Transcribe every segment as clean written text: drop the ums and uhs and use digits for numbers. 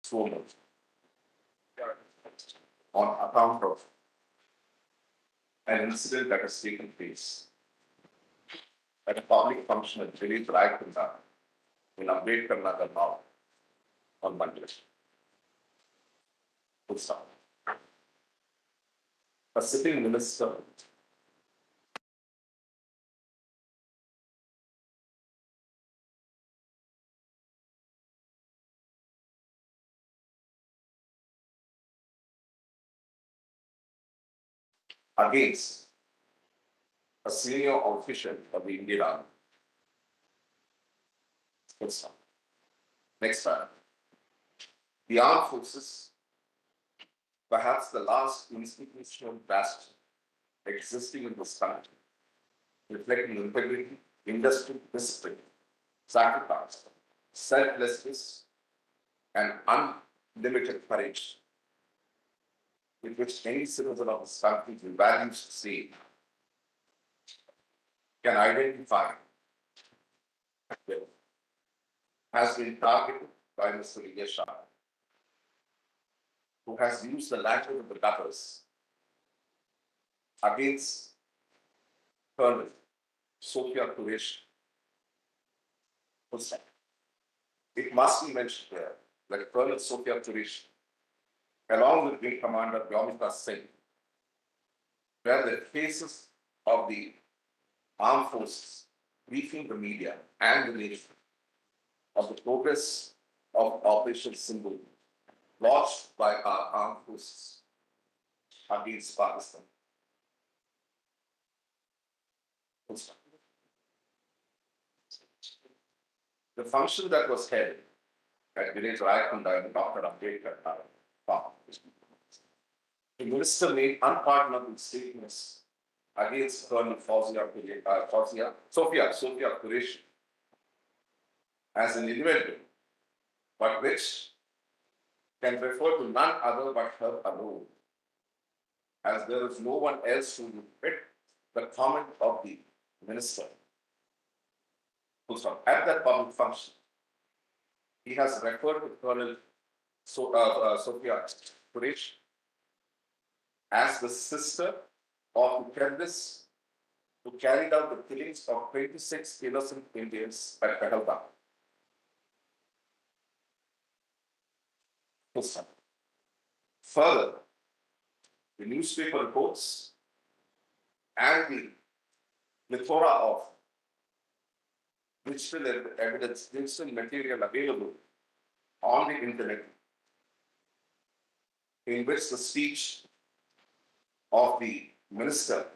foremost on account of an incident that has taken place at a public function at Delhi Directives in Ambedkar Nagar now on Monday. Full stop. A sitting minister against a senior official of the Indian Army. Full stop. Next time. The armed forces, perhaps the last institutional bastion existing in this country, reflecting integrity, industry, discipline, sacrifice, selflessness, and unlimited courage with which any citizen of this country who values the same can identify with, has been targeted by Mr. Yesha, who has used the language of the gutters against Colonel Sophia Qureshi. It must be mentioned here that Colonel Sophia Qureshi, along with Wing Commander Vyomika Singh, were the faces of the armed forces, briefing the media and the nation of the progress of Operation Sindoor, launched by our armed forces against Pakistan. The function that was held at Village Rayakunda in Dr. Ambedkar Farm, the minister made unpardonable statements against Colonel Sophia Qureshi as an individual, but which can refer to none other but her alone, as there is no one else who would fit the comment of the minister. At that public function, he has referred to Colonel Sophia Qureshi as the sister of the terrorists who carried out the killings of 26 innocent Indians at Pahalgam. Further, the newspaper reports and the plethora of digital evidence, digital material available on the internet, in which the speech of the minister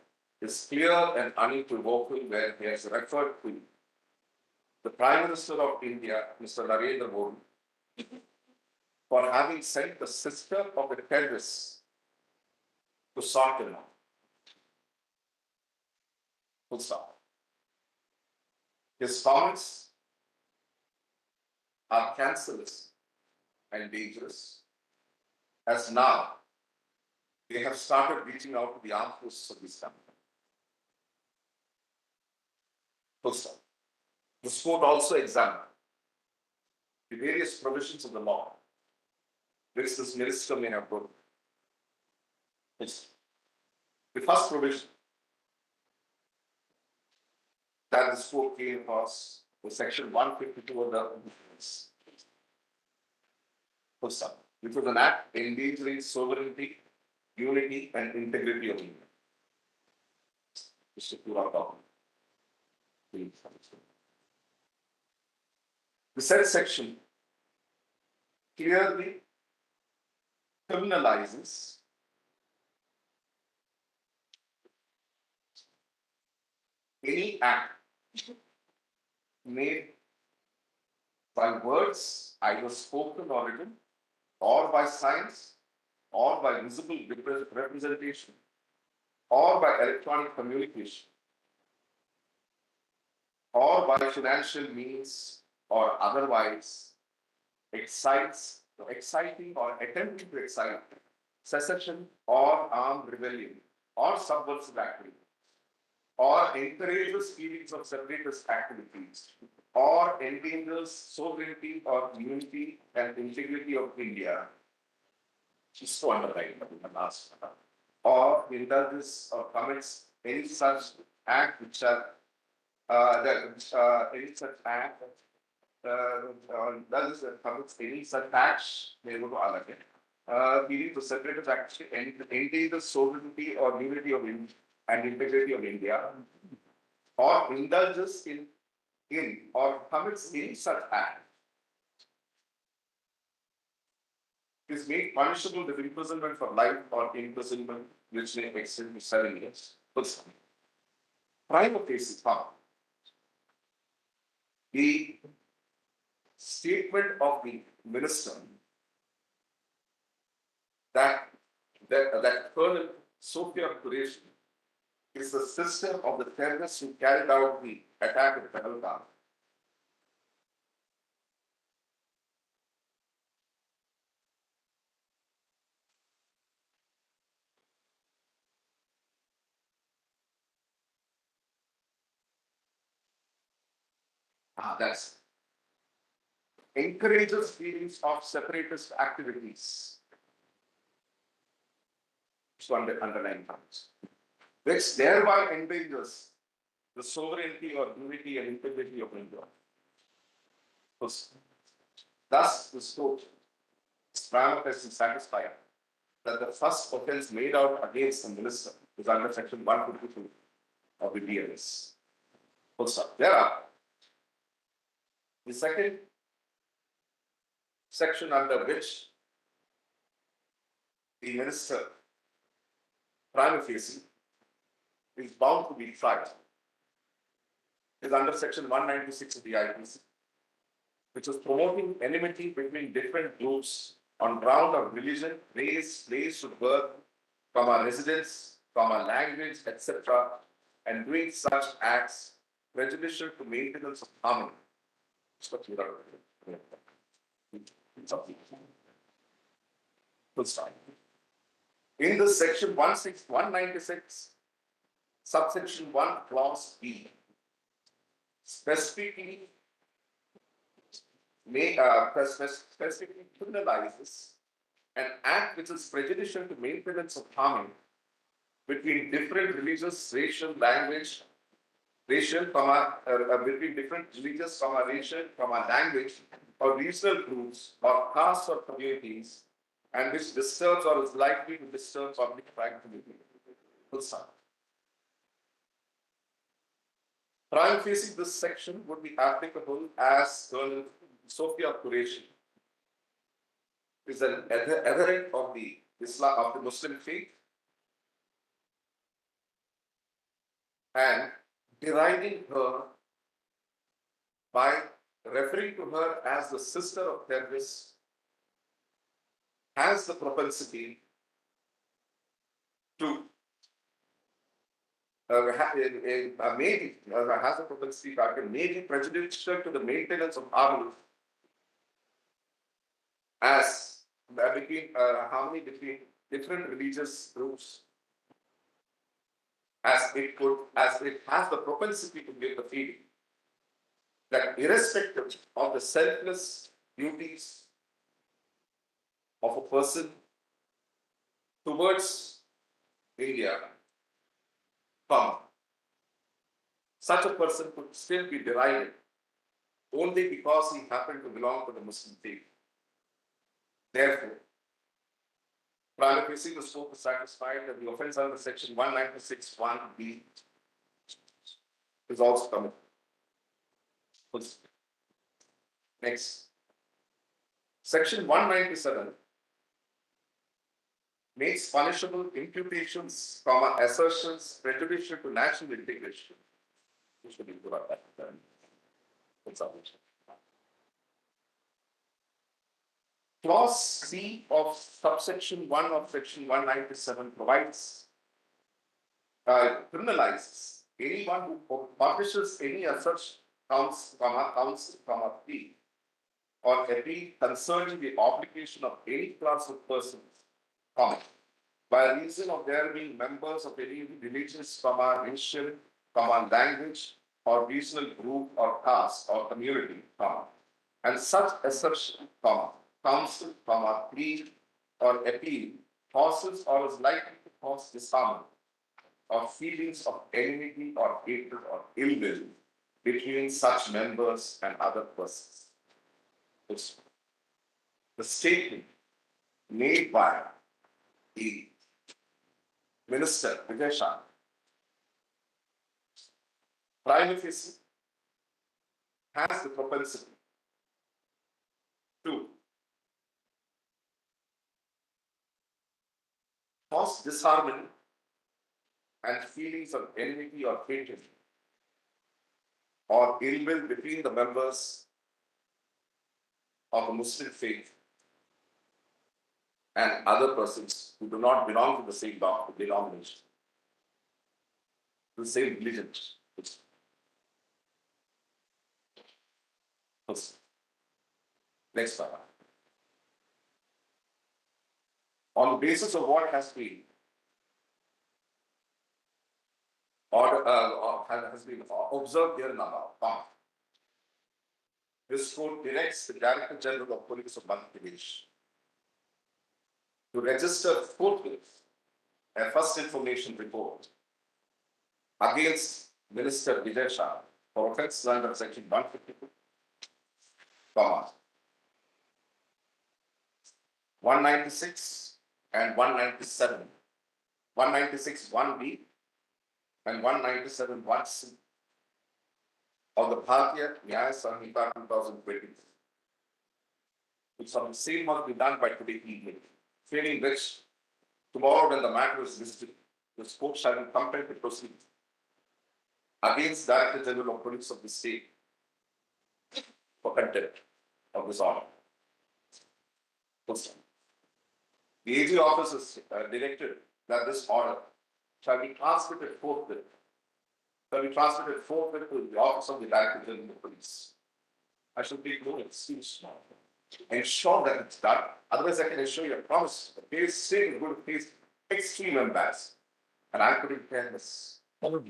is clear and unequivocal, where he has referred to the Prime Minister of India, Mr. Narendra Modi, for having sent the sister of the terrorists to sort them out. Full stop. His comments are cancerous and dangerous, as now they have started reaching out to the armed forces of this country. Full stop. This court also examined the various provisions of the law which this minister may have broken. The first provision that this court came across was section 152 of the Full stop, which was an act endangering sovereignty, unity, and integrity of India. Mr. Pura, the said section clearly criminalizes any act made by words, either spoken or written, or by signs, or by visible representation, or by electronic communication, or by financial means, or otherwise exciting or attempting to excite secession or armed rebellion or subversive activity, or encourages feelings of separatist activities or endangers sovereignty or unity and integrity of India, is to underline in the last one, or indulges or commits any such act which are any such act does commits any such acts, they go to Alage. Leading to separatist action ending the sovereignty or unity of India and integrity of India, or indulges in or commits any such act, is made punishable with imprisonment for life or imprisonment which may extend to 7 years. Prima facie found the statement of the minister that Colonel Sophia Qureshi is the sister of the terrorists who carried out the attack at Pahalgam. That's encourages feelings of separatist activities. So underline points, which thereby endangers the sovereignty or unity and integrity of India. Thus, the court is prima facie satisfied that the first offence made out against the minister is under section 152 of the BLS. Full stop. There are the second section under which the minister prima facie is bound to be tried is under section 196 of the IPC, which is promoting enmity between different groups on ground of religion, race, place of birth, residence, language, etc., and doing such acts prejudicial to maintenance of harmony. Full stop. In this section 196, subsection 1, clause B, specifically criminalizes an act which is prejudicial to maintenance of harmony between different religious, racial, language, between different religious, racial, language, or regional groups, or castes or communities, and which disturbs or is likely to disturb public tranquility. Full stop. Prima facie, this section would be applicable as Colonel Sophia Qureshi is an adherent of the Islam of the Muslim faith and deriding her by referring to her as the sister of terrorists has the propensity to has a propensity may be prejudicial to the maintenance of harmony as between harmony between different religious groups, as it has the propensity to give the feeling that irrespective of the selfless duties of a person towards India, such a person could still be derided only because he happened to belong to the Muslim faith. Therefore, prima facie, the scope is satisfied that the offence under section 196(1)(b) is also committed. Next, section 197 makes punishable imputations, assertions prejudicial to national integration. We should think about that. Clause C of subsection 1 of section 197 provides, criminalizes anyone who publishes any such counts, P, or appeal concerning the obligation of any class of persons, by reason of their being members of any religious, racial, language, or regional group or caste or community, comma, and such assertion, comma, counsel, comma, plea or appeal causes or is likely to cause disharmony or feelings of enmity or hatred or ill will between such members and other persons. It's the statement made by the Minister Vijay Shah, prima facie, has the propensity to cause disharmony and feelings of enmity or hatred or ill will between the members of the Muslim faith and other persons who do not belong to the same denomination, to the same religion. Next slide. On the basis of what has been has been observed here in our part, this court directs the Director General of Police of Madhya Pradesh to register forthwith a first information report against Minister Vijay Shah for offences under Section 152, 196 and 197, 196 1B and 197 1C of the Bharatiya Nyaya Samhita 2020, which some the same must be done by today evening, failing which tomorrow when the matter is listed, the court shall be compelled to proceed against Director General of Police of the state for contempt of this order. The AG office is directed that this order shall be transmitted forthwith to the office of the Director General of Police. I shall take no excuse now. Ensure that it's done. Otherwise, I can assure you, I promise, the state is going to face extreme embarrassment. And I couldn't care this.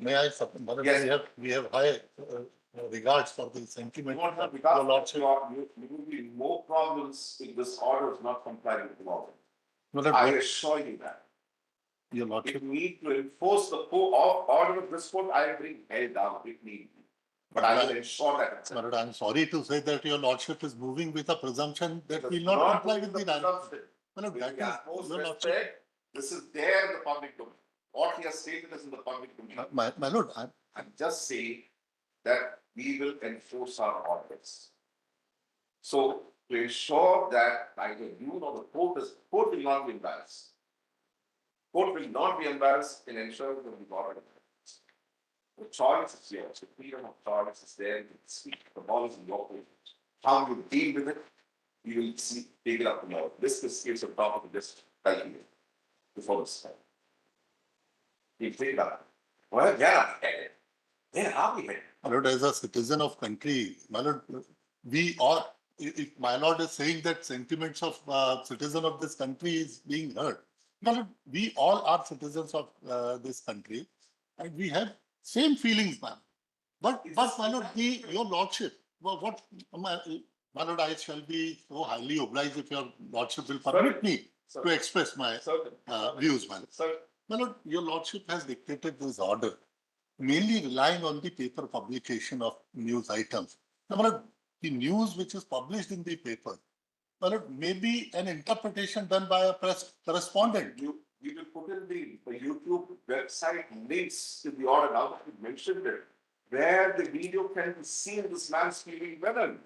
May I supplement? Yes. We have high regards for the sentiment. You won't have Your Lordship. you will be more problems if this order is not complied with tomorrow. Well, I assure you that. Your If Lordship. you need to enforce the order of this court, I will bring hell down if need be. But I will ensure that it's But I'm sorry to say that your Lordship is moving with a presumption that will not comply with the presumption. Well, With that the is, utmost your Lordship. respect, this is there in the public domain. What he has stated is in the public domain. My Lord, I'm just saying that we will enforce our orders. So to ensure that neither you nor the court will not be embarrassed. Court will not be embarrassed in ensuring that the order is enforced. The choice is yours. The freedom of choice is there. You can speak. The ball is in your court. How you deal with it, you will see, take it up tomorrow. This is on top of this calculation before this time. You think about it. Well, yeah, where are we headed? my Lord, as a citizen of country, my Lord, we are, if my Lord is saying that sentiments of citizen of this country is being heard, my Lord, we all are citizens of this country and we have same feelings, ma'am. But my Lord, your Lordship, what my Lord, I shall be so highly obliged if your Lordship will permit me to express my views, my Lord. Sir, My Lord, your Lordship has dictated this order, mainly relying on the paper publication of news items. Now, my Lord, the news which is published in the paper, my Lord, may be an interpretation done by a press correspondent. we will put in the YouTube website links in the order now that you mentioned it, where the video can be seen this man speaking women.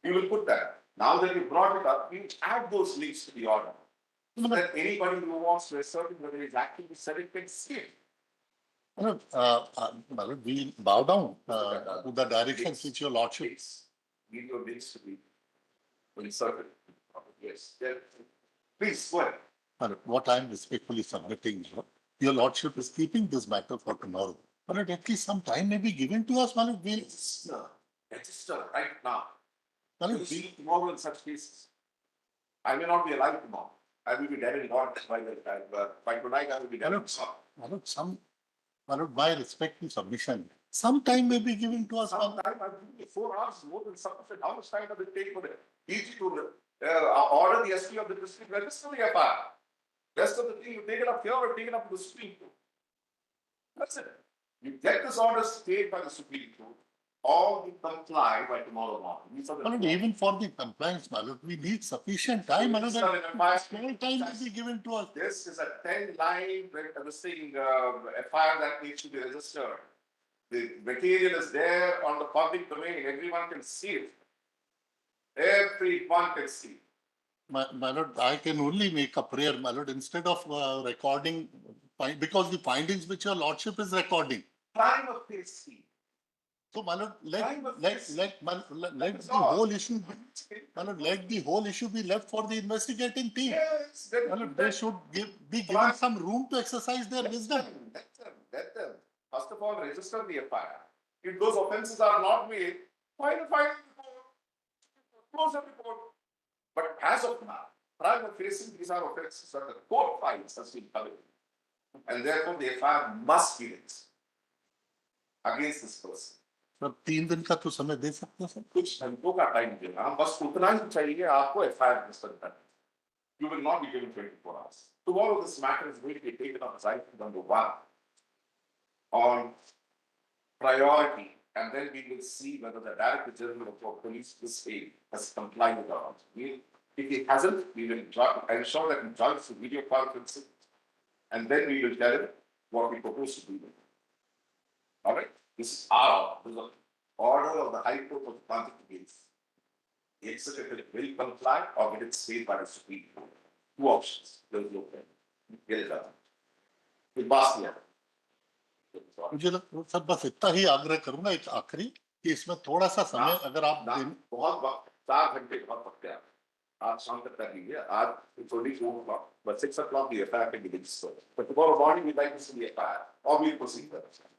We will put that. Now that you brought it up, we will add those links to the order. So that anybody who wants to assert whether he's actually said it can see it. My Lord, we bow down to the directions which your Lordship. Links. Video links to be inserted. Yes. Please go ahead. My Lord, what I am respectfully submitting, your Lordship is keeping this matter for tomorrow. My Lord, at least some time may be given to us, my Lord. We'll Register right now. My You Lord, see tomorrow in such cases. I may not be alive tomorrow. I will be dead in God by tonight. I will be dead in God. my Lord, my respectful submission. some time may be given to us. Sometime I think 4 hours more than sufficient. How much time does it take for the DG to order the SP of the district register the FIR? Rest of the thing, you take it up here or take it up to the Supreme Court. That's it. You get this order stayed by the Supreme Court, or you comply by tomorrow morning. These are the My lord, even for the compliance, my lord, we need sufficient time. My lord, Sir, in a fire- small time may be given to us. This is a 10-line FIR that needs to be registered. The material is there on the public domain. Everyone can see it. Everyone can see. My lord, I can only make a prayer, my lord, instead of recording, because the findings which your lordship is recording. Prima facie. So, my lord, let That's the all. whole issue, my lord, let the whole issue be left for the investigating team. Yes, then My lord, they should be given some room to exercise their wisdom. Let them. First of all, register the FIR. If those offences are not made, file a report, close the report. But as of now, prima facie, these are offences that the court finds has been committed. And therefore, the FIR must be raised against this person. Sir 3 दिन का तो समय दे सकते हैं sir. कुछ घंटों का time देना, बस उतना ही चाहिए आपको FIR रजिस्टर करने. You will not be given 24 hours. Tomorrow, this matter is going to be taken up as item number 1 on priority, and then we will see whether the Director General of Police this state has complied with our. If he hasn't, we will ensure that he joins the video conferencing, and then we will tell him what we propose to do. All right? This is our order of the High Court of the Case. The executive will comply or get it stayed by the Supreme Court. 2 options. There is no plan. Get it done. With Bosnia. मुझे sir बस इतना ही आग्रह करूंगा एक आखिरी कि इसमें थोड़ा सा समय अगर आप बहुत वक्त 4 घंटे बहुत वक्त है आज शाम तक कर लीजिए आज it's only 2 o'clock but 6 o'clock the FIR can be registered but tomorrow morning we'd like to see the FIR or we'll proceed further.